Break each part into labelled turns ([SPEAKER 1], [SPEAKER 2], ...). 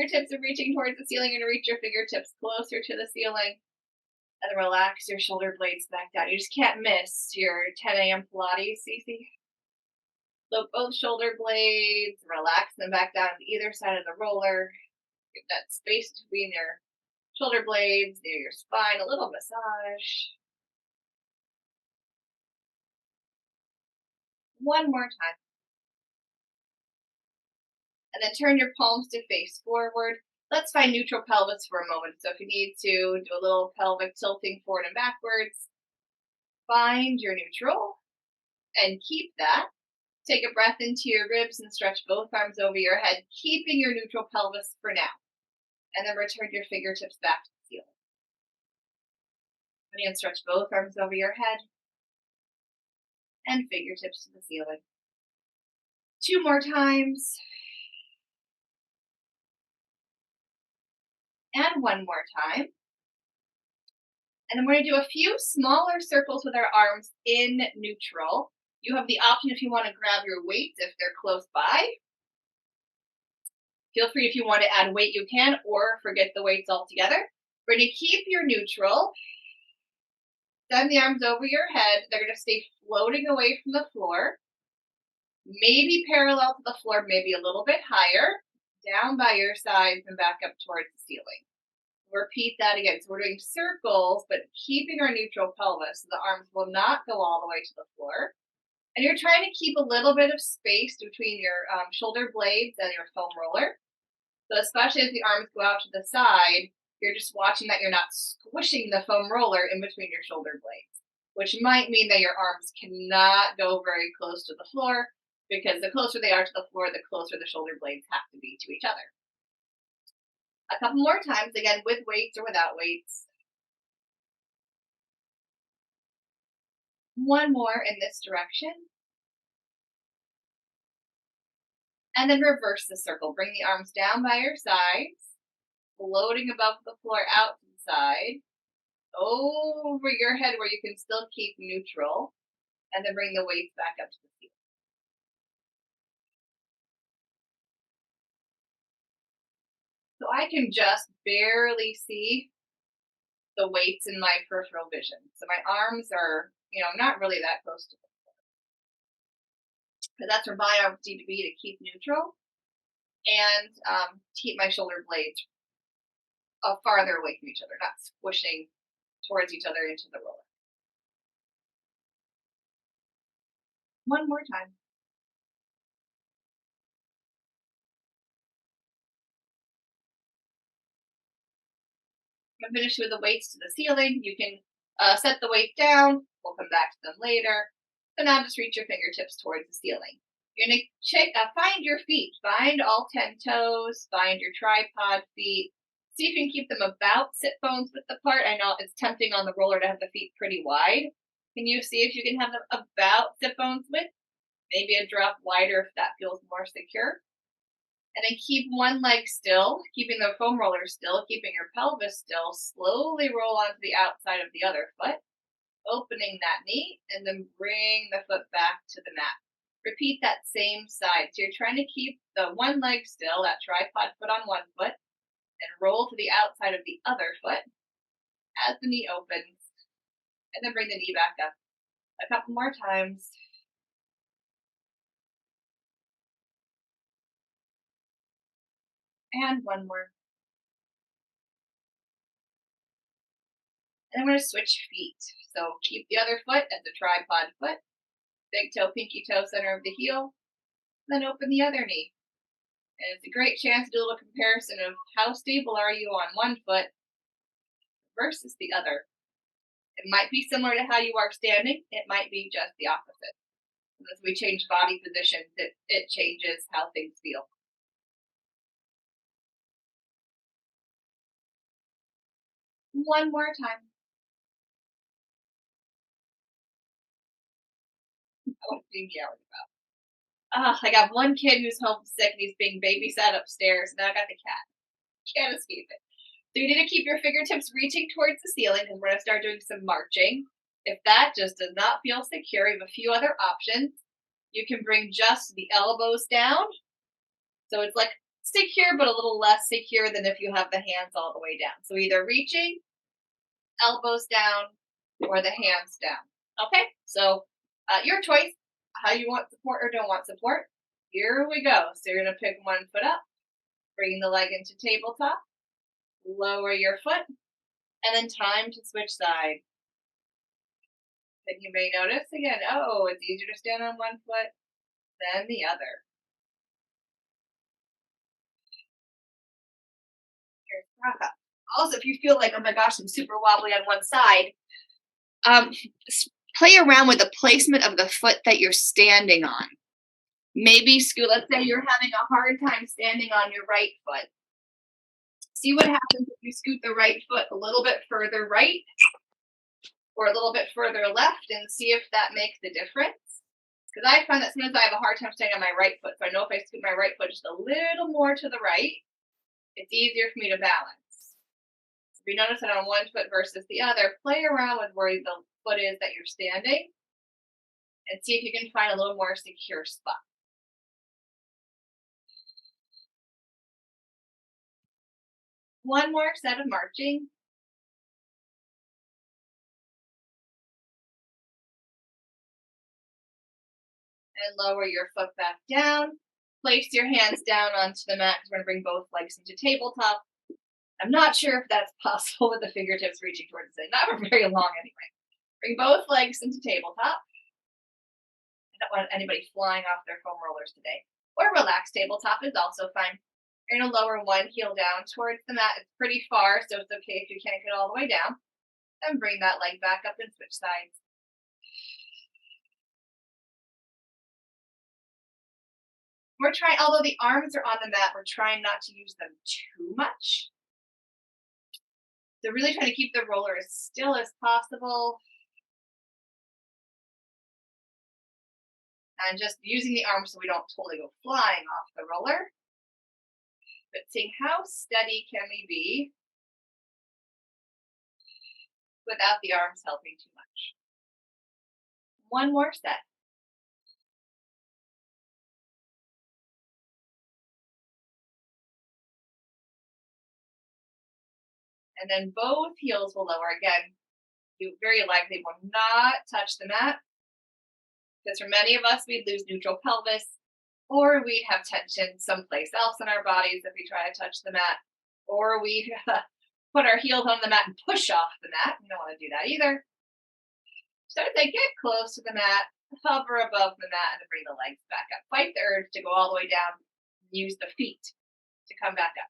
[SPEAKER 1] fingertips are reaching towards the ceiling, and reach your fingertips closer to the ceiling. And then relax your shoulder blades back down. You just can't miss your 10 a.m. Pilates, Cece. So both shoulder blades, relax them back down to either side of the roller. Give that space between your shoulder blades, near your spine, a little massage. One more time. And then turn your palms to face forward. Let's find neutral pelvis for a moment. So if you need to do a little pelvic tilting forward and backwards, find your neutral and keep that. Take a breath into your ribs and stretch both arms over your head, keeping your neutral pelvis for now. And then return your fingertips back to the ceiling. And stretch both arms over your head and fingertips to the ceiling. 2 more times. And 1 more time. And then we're going to do a few smaller circles with our arms in neutral. You have the option if you want to grab your weights if they're close by. Feel free if you want to add weight, you can, or forget the weights altogether. We're going to keep your neutral. Send the arms over your head. They're going to stay floating away from the floor. Maybe parallel to the floor, maybe a little bit higher. Down by your sides and back up towards the ceiling. Repeat that again. So we're doing circles, but keeping our neutral pelvis. So the arms will not go all the way to the floor. And you're trying to keep a little bit of space between your shoulder blades and your foam roller. So especially as the arms go out to the side, you're just watching that you're not squishing the foam roller in between your shoulder blades, which might mean that your arms cannot go very close to the floor, because the closer they are to the floor, the closer the shoulder blades have to be to each other. A couple more times, again, with weights or without weights. 1 more in this direction. And then reverse the circle. Bring the arms down by your sides, floating above the floor out to the side, over your head where you can still keep neutral, and then bring the weights back up to the ceiling. So I can just barely see the weights in my peripheral vision. So my arms are, not really that close to the floor. Because that's where my arms need to be to keep neutral and keep my shoulder blades farther away from each other, not squishing towards each other into the roller. 1 more time. I'm finished with the weights to the ceiling. You can set the weight down. We'll come back to them later. So now just reach your fingertips towards the ceiling. You're going to find your feet. Find all 10 toes. Find your tripod feet. See if you can keep them about sit bones width apart. I know it's tempting on the roller to have the feet pretty wide. Can you see if you can have them about sit bones width? Maybe a drop wider if that feels more secure. And then keep one leg still, keeping the foam roller still, keeping your pelvis still. Slowly roll onto the outside of the other foot, opening that knee, and then bring the foot back to the mat. Repeat that same side. So you're trying to keep the one leg still, that tripod foot on one foot, and roll to the outside of the other foot as the knee opens, and then bring the knee back up. A couple more times. And 1 more. And I'm going to switch feet. So keep the other foot as the tripod foot. Big toe, pinky toe, center of the heel. Then open the other knee. And it's a great chance to do a little comparison of how stable are you on one foot versus the other. It might be similar to how you are standing. It might be just the opposite. And as we change body positions, it changes how things feel. 1 more time. What are you yelling about? I got one kid who's homesick and he's being babysat upstairs. Now I got the cat. Can't escape it. So you need to keep your fingertips reaching towards the ceiling because we're going to start doing some marching. If that just does not feel secure, you have a few other options. You can bring just the elbows down. So it's like secure, but a little less secure than if you have the hands all the way down. So either reaching, elbows down, or the hands down. Okay, so your choice, how you want support or don't want support. Here we go. So you're going to pick one foot up, bring the leg into tabletop, lower your foot, and then time to switch sides. And you may notice again, oh, it's easier to stand on one foot than the other. Also, if you feel like, oh my gosh, I'm super wobbly on one side, um, play around with the placement of the foot that you're standing on. Maybe scoot, let's say you're having a hard time standing on your right foot. See what happens if you scoot the right foot a little bit further right or a little bit further left and see if that makes a difference. Because I find that sometimes I have a hard time staying on my right foot. So I know if I scoot my right foot just a little more to the right, it's easier for me to balance. If you notice it on one foot versus the other, play around with where the foot is that you're standing and see if you can find a little more secure spot. One more set of marching. And lower your foot back down. Place your hands down onto the mat because we're going to bring both legs into tabletop. I'm not sure if that's possible with the fingertips reaching towards the side. Not for very long anyway. Bring both legs into tabletop. I don't want anybody flying off their foam rollers today. Or relaxed tabletop is also fine. You're going to lower one heel down towards the mat. It's pretty far, so it's okay if you can't get all the way down. And bring that leg back up and switch sides. We're trying, although the arms are on the mat, we're trying not to use them too much. So really trying to keep the roller as still as possible. And just using the arms so we don't totally go flying off the roller. But seeing how steady can we be without the arms helping too much. One more set. And then both heels will lower again. You very likely will not touch the mat because for many of us, we'd lose neutral pelvis or we'd have tension someplace else in our bodies if we try to touch the mat, or we put our heels on the mat and push off the mat. We don't want to do that either. So as I get close to the mat, hover above the mat and bring the legs back up. Fight the urge to go all the way down. Use the feet to come back up.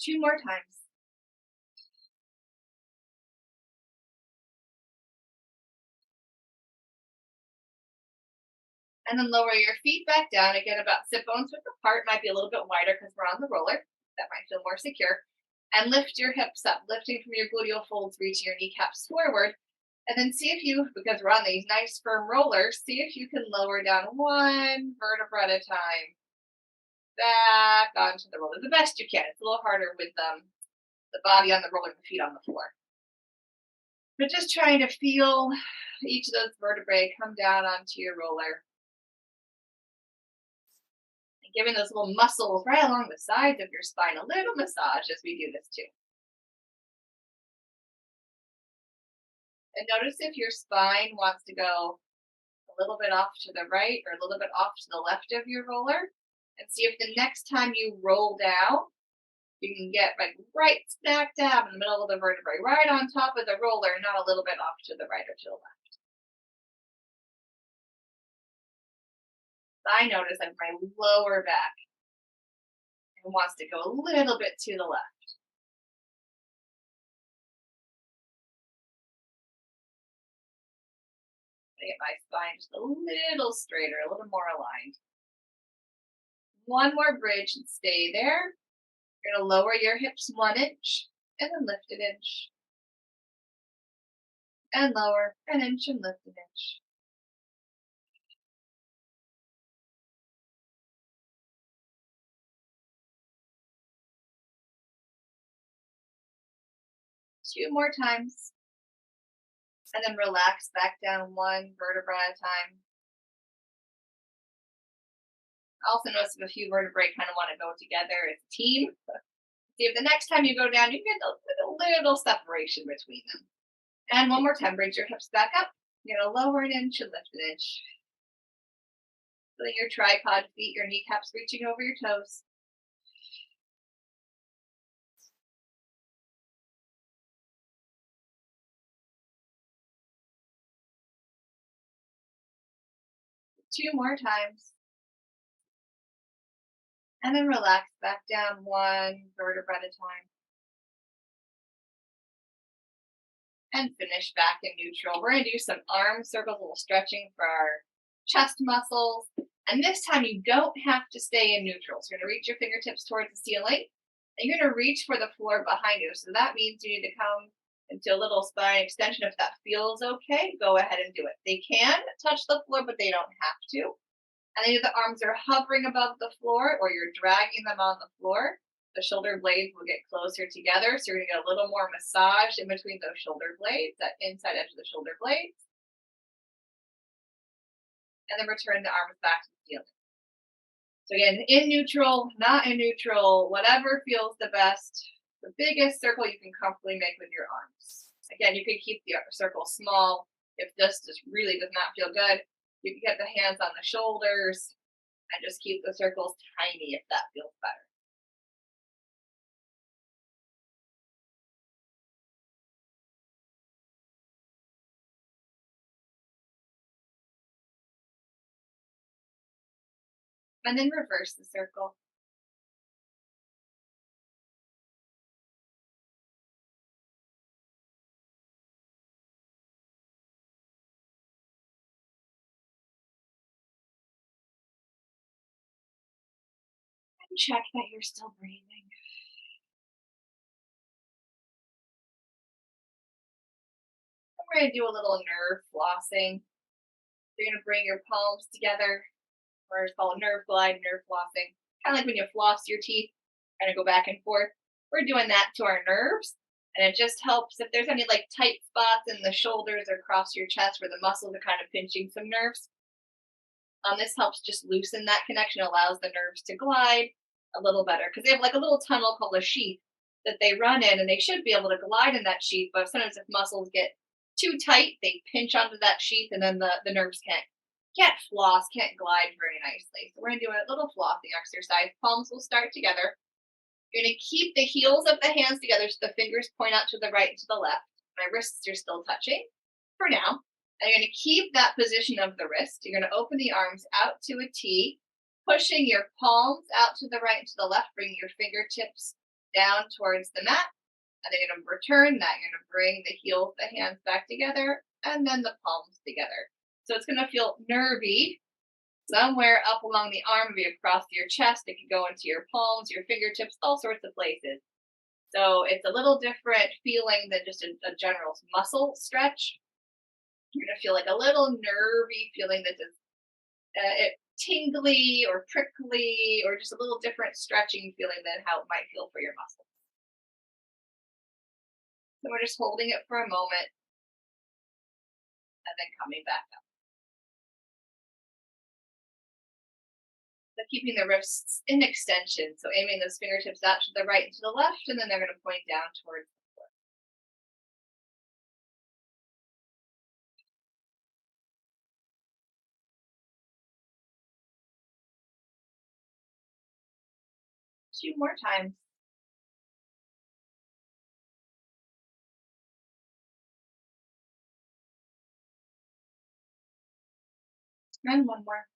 [SPEAKER 1] Two more times. And then lower your feet back down. Again, about sit bones width apart. Might be a little bit wider because we're on the roller. That might feel more secure. And lift your hips up, lifting from your gluteal folds, reaching your kneecaps forward. And then see if you, because we're on these nice firm rollers, see if you can lower down one vertebra at a time. Back onto the roller the best you can. It's a little harder with the body on the roller and the feet on the floor. But just trying to feel each of those vertebrae come down onto your roller. And giving those little muscles right along the sides of your spine a little massage as we do this too. And notice if your spine wants to go a little bit off to the right or a little bit off to the left of your roller. And see if the next time you roll down, you can get like right smack dab in the middle of the vertebrae, right on top of the roller, not a little bit off to the right or to the left. I notice like my lower back and wants to go a little bit to the left. I get my spine just a little straighter, a little more aligned. One more bridge and stay there. You're going to lower your hips 1 inch and then lift an inch. And lower an inch and lift an inch. Two more times. And then relax back down one vertebra at a time. I also notice if a few vertebrae kind of want to go together as a team. See if the next time you go down, you get a little separation between them. And one more time, bring your hips back up. You're going to lower an inch and lift an inch. Feeling your tripod feet, your kneecaps reaching over your toes. Two more times. And then relax back down one vertebra at a time. And finish back in neutral. We're going to do some arm circles, a little stretching for our chest muscles. And this time you don't have to stay in neutral. So you're going to reach your fingertips towards the ceiling. And you're going to reach for the floor behind you. So that means you need to come into a little spine extension. If that feels okay, go ahead and do it. They can touch the floor, but they don't have to. And either the arms are hovering above the floor or you're dragging them on the floor. The shoulder blades will get closer together. So you're going to get a little more massage in between those shoulder blades, that inside edge of the shoulder blades. And then return the arms back to the ceiling. So again, in neutral, not in neutral, whatever feels the best. The biggest circle you can comfortably make with your arms. Again, you could keep the circle small if this just really does not feel good. You can get the hands on the shoulders and just keep the circles tiny if that feels better. And then reverse the circle. And check that you're still breathing. And we're going to do a little nerve flossing. You're going to bring your palms together, or it's called nerve glide, nerve flossing. Kind of like when you floss your teeth, kind of go back and forth. We're doing that to our nerves. And it just helps if there's any like tight spots in the shoulders or across your chest where the muscles are kind of pinching some nerves. This helps just loosen that connection, allows the nerves to glide a little better because they have like a little tunnel called a sheath that they run in, and they should be able to glide in that sheath. But sometimes if muscles get too tight, they pinch onto that sheath, and then the nerves can't floss, can't glide very nicely. So we're gonna do a little flossing exercise. Palms will start together. You're gonna keep the heels of the hands together so the fingers point out to the right and to the left. My wrists are still touching for now. And you're going to keep that position of the wrist. You're going to open the arms out to a T, pushing your palms out to the right and to the left, bringing your fingertips down towards the mat. And then you're going to return that. You're going to bring the heels, the hands back together, and then the palms together. So it's going to feel nervy somewhere up along the arm, maybe across your chest. It could go into your palms, your fingertips, all sorts of places. So it's a little different feeling than just a general muscle stretch. You're going to feel like a little nervy feeling that is tingly or prickly or just a little different stretching feeling than how it might feel for your muscles. So we're just holding it for a moment and then coming back up. So keeping the wrists in extension, so aiming those fingertips out to the right and to the left, and then they're going to point down towards the floor. Two more times. And one more.